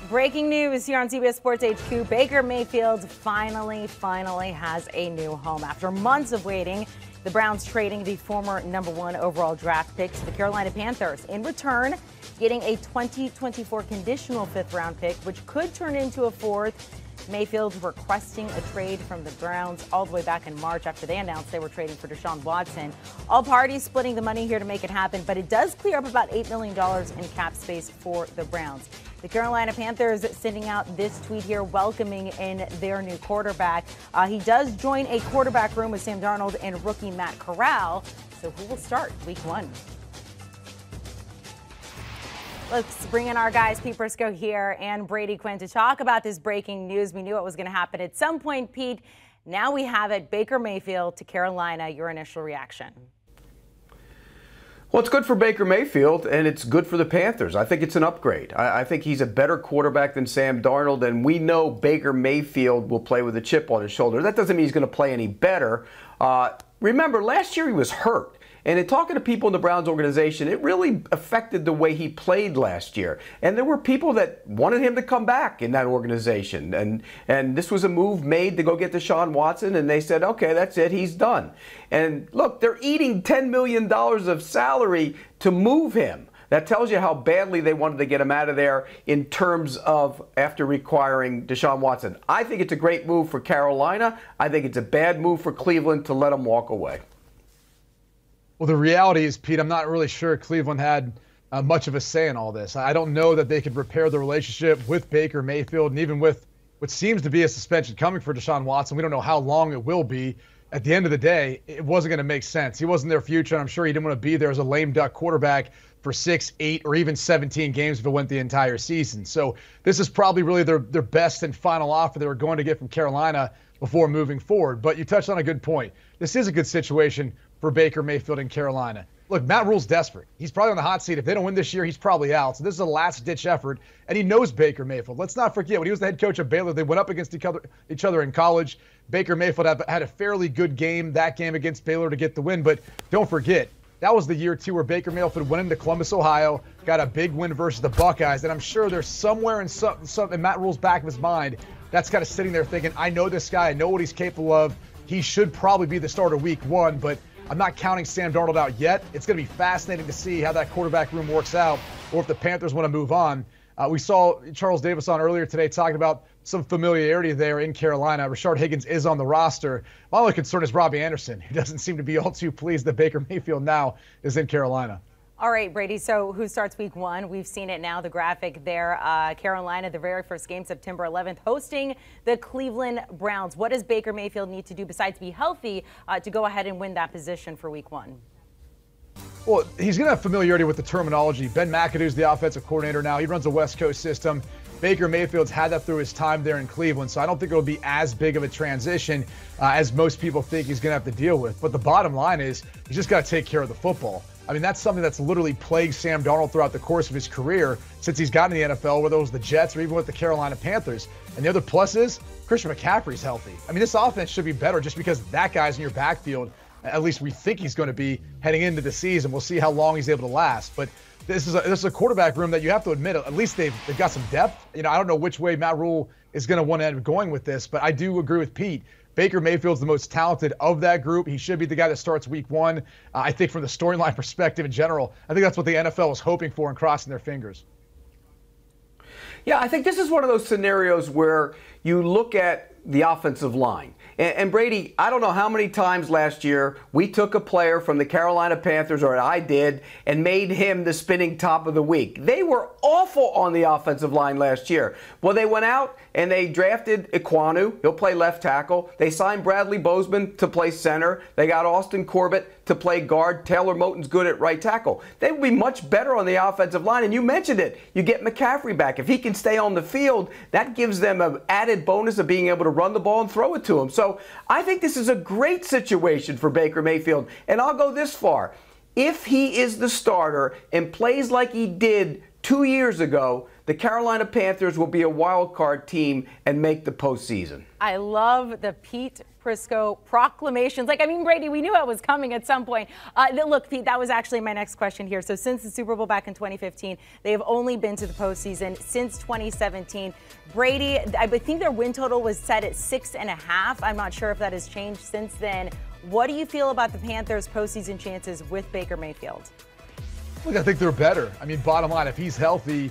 Breaking news here on CBS Sports HQ. Baker Mayfield finally has a new home. After months of waiting, the Browns trading the former #1 overall draft pick to the Carolina Panthers. In return, getting a 2024 conditional 5th-round pick, which could turn into a 4th. Mayfield requesting a trade from the Browns all the way back in March after they announced they were trading for Deshaun Watson. All parties splitting the money here to make it happen, but it does clear up about $8 million in cap space for the Browns. The Carolina Panthers sending out this tweet here welcoming in their new quarterback. He does join a quarterback room with Sam Darnold and rookie Matt Corral. So who will start week 1? Let's bring in our guys, Pete Prisco here and Brady Quinn to talk about this breaking news. We knew it was going to happen at some point, Pete. Now we have it. Baker Mayfield to Carolina. Your initial reaction? Well, it's good for Baker Mayfield, and it's good for the Panthers. I think it's an upgrade. I think he's a better quarterback than Sam Darnold, and we know Baker Mayfield will play with a chip on his shoulder. That doesn't mean he's going to play any better. Remember, last year he was hurt. And in talking to people in the Browns organization, it really affected the way he played last year. And there were people that wanted him to come back in that organization. And this was a move made to go get Deshaun Watson, and they said, okay, that's it, he's done. And look, they're eating $10 million of salary to move him. That tells you how badly they wanted to get him out of there in terms of after requiring Deshaun Watson. I think it's a great move for Carolina. I think it's a bad move for Cleveland to let him walk away. Well, the reality is, Pete, I'm not really sure Cleveland had much of a say in all this. I don't know that they could repair the relationship with Baker Mayfield, and even with what seems to be a suspension coming for Deshaun Watson. We don't know how long it will be. At the end of the day, it wasn't going to make sense. He wasn't their future, and I'm sure he didn't want to be there as a lame duck quarterback for 6, 8, or even 17 games if it went the entire season. So this is probably really their best and final offer they were going to get from Carolina before moving forward. But you touched on a good point. This is a good situation for Baker Mayfield in Carolina. Look, Matt Rule's desperate. He's probably on the hot seat. If they don't win this year, he's probably out. So this is a last-ditch effort, and he knows Baker Mayfield. Let's not forget, when he was the head coach of Baylor, they went up against each other in college. Baker Mayfield had a fairly good game, that game against Baylor, to get the win. But don't forget, that was the year, too, where Baker Mayfield went into Columbus, Ohio, got a big win versus the Buckeyes. And I'm sure there's somewhere in Matt Rule's back of his mind that's kind of sitting there thinking, I know this guy. I know what he's capable of. He should probably be the starter week 1, but I'm not counting Sam Darnold out yet. It's going to be fascinating to see how that quarterback room works out, or if the Panthers want to move on. We saw Charles Davis on earlier today talking about some familiarity there in Carolina. Rashard Higgins is on the roster. My only concern is Robbie Anderson, who doesn't seem to be all too pleased that Baker Mayfield now is in Carolina. All right, Brady, so who starts week 1? We've seen it now, the graphic there. Carolina, the very first game, September 11th, hosting the Cleveland Browns. What does Baker Mayfield need to do besides be healthy to go ahead and win that position for week 1? Well, he's going to have familiarity with the terminology. Ben McAdoo's the offensive coordinator now. He runs a West Coast system. Baker Mayfield's had that through his time there in Cleveland, so I don't think it'll be as big of a transition as most people think he's going to have to deal with. But the bottom line is he's just got to take care of the football. I mean, that's something that's literally plagued Sam Darnold throughout the course of his career since he's gotten in the NFL, whether it was the Jets or even with the Carolina Panthers. And the other plus is Christian McCaffrey's healthy. I mean, this offense should be better just because that guy's in your backfield. At least we think he's going to be heading into the season. We'll see how long he's able to last. But this is a quarterback room that you have to admit, at least they've got some depth. You know, I don't know which way Matt Rule is going to want to end up going with this, but I do agree with Pete. Baker Mayfield's the most talented of that group. He should be the guy that starts week 1. I think from the storyline perspective in general, I think that's what the NFL is hoping for and crossing their fingers. Yeah, I think this is one of those scenarios where you look at the offensive line. And Brady, I don't know how many times last year we took a player from the Carolina Panthers, or I did, and made him the spinning top of the week. They were awful on the offensive line last year. Well, they went out and they drafted Iquanu. He'll play left tackle. They signed Bradley Bozeman to play center. They got Austin Corbett to play guard. Taylor Moton's good at right tackle. They would be much better on the offensive line. And you mentioned it. You get McCaffrey back. If he can stay on the field, that gives them an added bonus of being able to run the ball and throw it to him. So I think this is a great situation for Baker Mayfield. And I'll go this far. If he is the starter and plays like he did 2 years ago, the Carolina Panthers will be a wild card team and make the postseason. I love the Pete Prisco proclamations. Like, I mean, Brady, we knew it was coming at some point. Look, Pete, that was actually my next question here. So since the Super Bowl back in 2015, they have only been to the postseason since 2017. Brady, I think their win total was set at 6.5. I'm not sure if that has changed since then. What do you feel about the Panthers' postseason chances with Baker Mayfield? Look, I think they're better. I mean, bottom line, if he's healthy,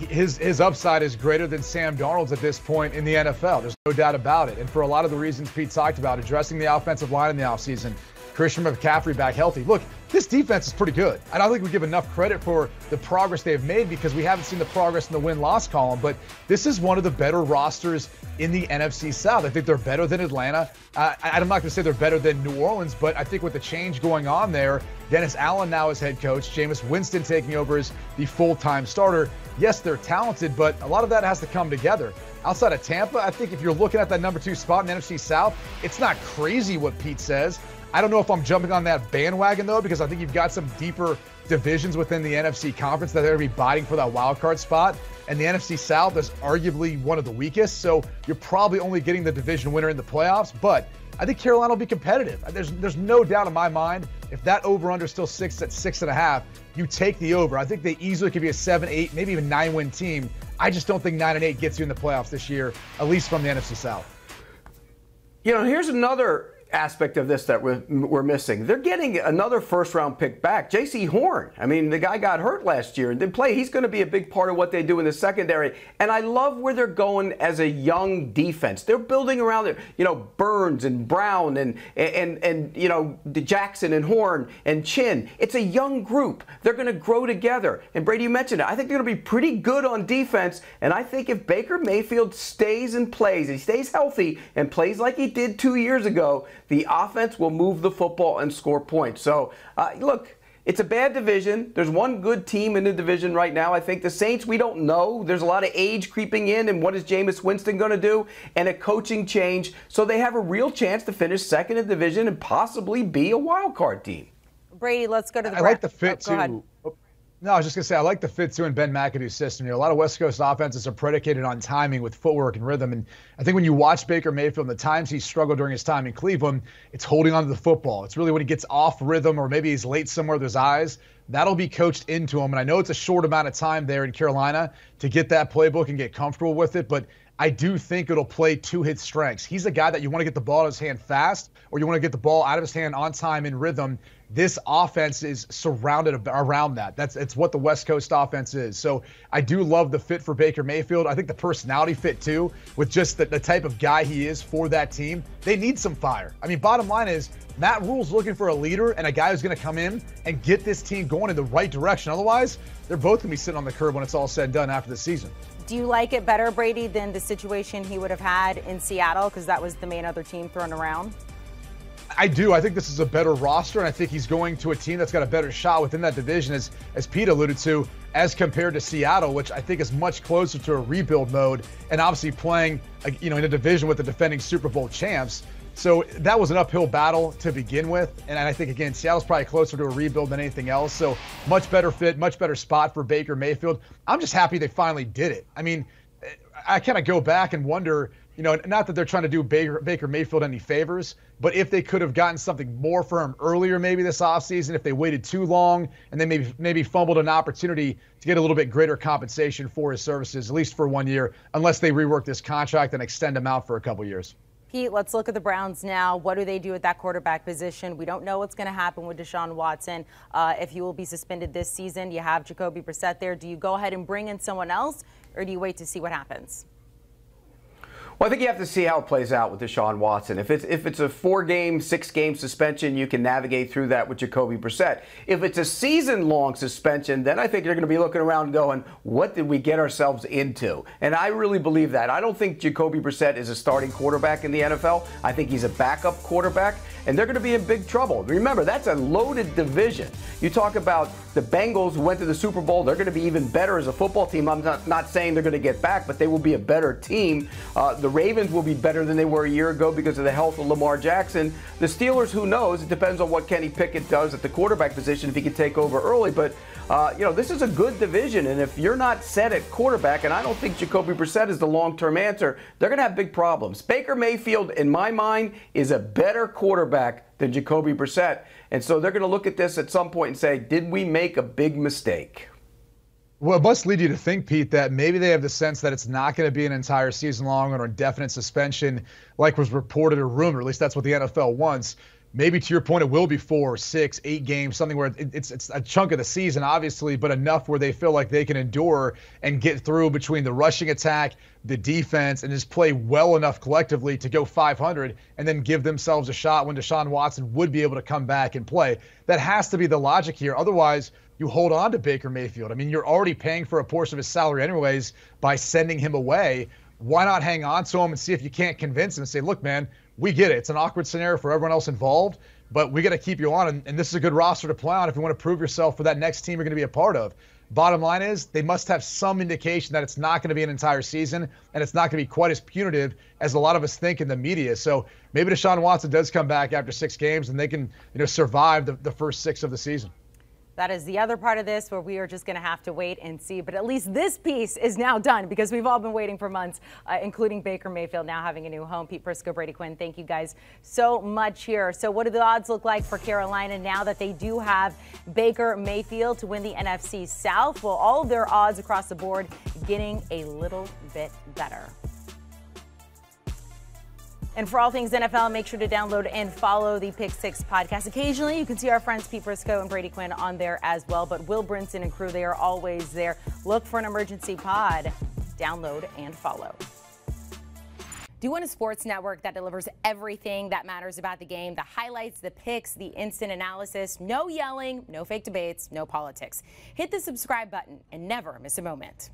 his upside is greater than Sam Darnold's at this point in the NFL. There's no doubt about it. And for a lot of the reasons Pete talked about, addressing the offensive line in the offseason, Christian McCaffrey back healthy. Look, this defense is pretty good. I don't think we give enough credit for the progress they've made because we haven't seen the progress in the win-loss column. But this is one of the better rosters in the NFC South. I think they're better than Atlanta. I'm not going to say they're better than New Orleans, but I think with the change going on there, Dennis Allen now as head coach, Jameis Winston taking over as the full-time starter. Yes, they're talented, but a lot of that has to come together. Outside of Tampa, I think if you're looking at that number 2 spot in the NFC South, it's not crazy what Pete says. I don't know if I'm jumping on that bandwagon, though, because I think you've got some deeper divisions within the NFC conference that are going to be biting for that wild card spot. And the NFC South is arguably one of the weakest, so you're probably only getting the division winner in the playoffs. But I think Carolina will be competitive. There's no doubt in my mind, if that over-under still sits at 6.5, you take the over. I think they easily could be a 7, 8, maybe even 9-win team. I just don't think 9-8 gets you in the playoffs this year, at least from the NFC South. You know, here's another aspect of this that we're missing. They're getting another first-round pick back. J.C. Horn. I mean, the guy got hurt last year and didn't play. He's going to be a big part of what they do in the secondary. And I love where they're going as a young defense. They're building around it. You know, Burns and Brown and you know, Jackson and Horn and Chin. It's a young group. They're going to grow together. And Brady, you mentioned it. I think they're going to be pretty good on defense. And I think if Baker Mayfield stays and plays, he stays healthy and plays like he did 2 years ago, the offense will move the football and score points. So, look, it's a bad division. There's one good team in the division right now. I think the Saints, we don't know. There's a lot of age creeping in, and what is Jameis Winston going to do? And a coaching change. So they have a real chance to finish second in the division and possibly be a wild card team. Brady, let's go to the I like the fit, too. No, I was just going to say, I like the fit, too, in Ben McAdoo's system. You know, a lot of West Coast offenses are predicated on timing with footwork and rhythm. And I think when you watch Baker Mayfield and the times he struggled during his time in Cleveland, it's holding on to the football. It's really when he gets off rhythm or maybe he's late somewhere with his eyes. That'll be coached into him. And I know it's a short amount of time there in Carolina to get that playbook and get comfortable with it, but I do think it'll play to his strengths. He's a guy that you want to get the ball in his hand fast, or you want to get the ball out of his hand on time in rhythm. This offense is surrounded around that. It's what the West Coast offense is. So I do love the fit for Baker Mayfield. I think the personality fit, too, with just the type of guy he is for that team. They need some fire. I mean, bottom line is Matt Rule's looking for a leader and a guy who's going to come in and get this team going in the right direction. Otherwise, they're both going to be sitting on the curb when it's all said and done after the season. Do you like it better, Brady, than the situation he would have had in Seattle, because that was the main other team thrown around? I do. I think this is a better roster, and I think he's going to a team that's got a better shot within that division, as Pete alluded to, as compared to Seattle, which I think is much closer to a rebuild mode, and obviously playing, you know, in a division with the defending Super Bowl champs. So that was an uphill battle to begin with, and I think, again, Seattle's probably closer to a rebuild than anything else. So much better fit, much better spot for Baker Mayfield. I'm just happy they finally did it. I mean, I kind of go back and wonder, you know, not that they're trying to do Baker Mayfield any favors, but if they could have gotten something more for him earlier maybe this offseason, if they waited too long and they maybe fumbled an opportunity to get a little bit greater compensation for his services, at least for 1 year, unless they rework this contract and extend him out for a couple years. Pete, let's look at the Browns now. What do they do at that quarterback position? We don't know what's going to happen with Deshaun Watson. If he will be suspended this season, you have Jacoby Brissett there. Do you go ahead and bring in someone else, or do you wait to see what happens? Well, I think you have to see how it plays out with Deshaun Watson. If it's a 4-game, 6-game suspension, you can navigate through that with Jacoby Brissett. If it's a season-long suspension, then I think you're going to be looking around and going, what did we get ourselves into? And I really believe that. I don't think Jacoby Brissett is a starting quarterback in the NFL. I think he's a backup quarterback, and they're going to be in big trouble. Remember, that's a loaded division. You talk about the Bengals who went to the Super Bowl. They're going to be even better as a football team. I'm not saying they're going to get back, but they will be a better team. The Ravens will be better than they were a year ago because of the health of Lamar Jackson. The Steelers, who knows? It depends on what Kenny Pickett does at the quarterback position if he can take over early. But This is a good division, and if you're not set at quarterback, and I don't think Jacoby Brissett is the long-term answer, they're going to have big problems. Baker Mayfield, in my mind, is a better quarterback than Jacoby Brissett, and so they're going to look at this at some point and say, did we make a big mistake? Well, it must lead you to think, Pete, that maybe they have the sense that it's not going to be an entire season long or indefinite suspension like was reported or rumored. At least that's what the NFL wants. Maybe to your point, it will be 4, 6, 8 games, something where it's a chunk of the season, obviously, but enough where they feel like they can endure and get through between the rushing attack, the defense, and just play well enough collectively to go 500 and then give themselves a shot when Deshaun Watson would be able to come back and play. That has to be the logic here. Otherwise, you hold on to Baker Mayfield. I mean, you're already paying for a portion of his salary anyways by sending him away. Why not hang on to him and see if you can't convince him and say, look, man, we get it. It's an awkward scenario for everyone else involved, but we got to keep you on, and this is a good roster to play on if you want to prove yourself for that next team you're going to be a part of. Bottom line is they must have some indication that it's not going to be an entire season and it's not going to be quite as punitive as a lot of us think in the media. So maybe Deshaun Watson does come back after 6 games and they can survive the first 6 of the season. That is the other part of this where we are just going to have to wait and see. But at least this piece is now done because we've all been waiting for months, including Baker Mayfield now having a new home. Pete Prisco, Brady Quinn, thank you guys so much here. So what do the odds look like for Carolina now that they do have Baker Mayfield to win the NFC South? Well, all of their odds across the board getting a little bit better. And for all things NFL, make sure to download and follow the Pick 6 podcast. Occasionally, you can see our friends Pete Prisco and Brady Quinn on there as well. But Will Brinson and crew, they are always there. Look for an emergency pod. Download and follow. Do you want a sports network that delivers everything that matters about the game? The highlights, the picks, the instant analysis. No yelling, no fake debates, no politics. Hit the subscribe button and never miss a moment.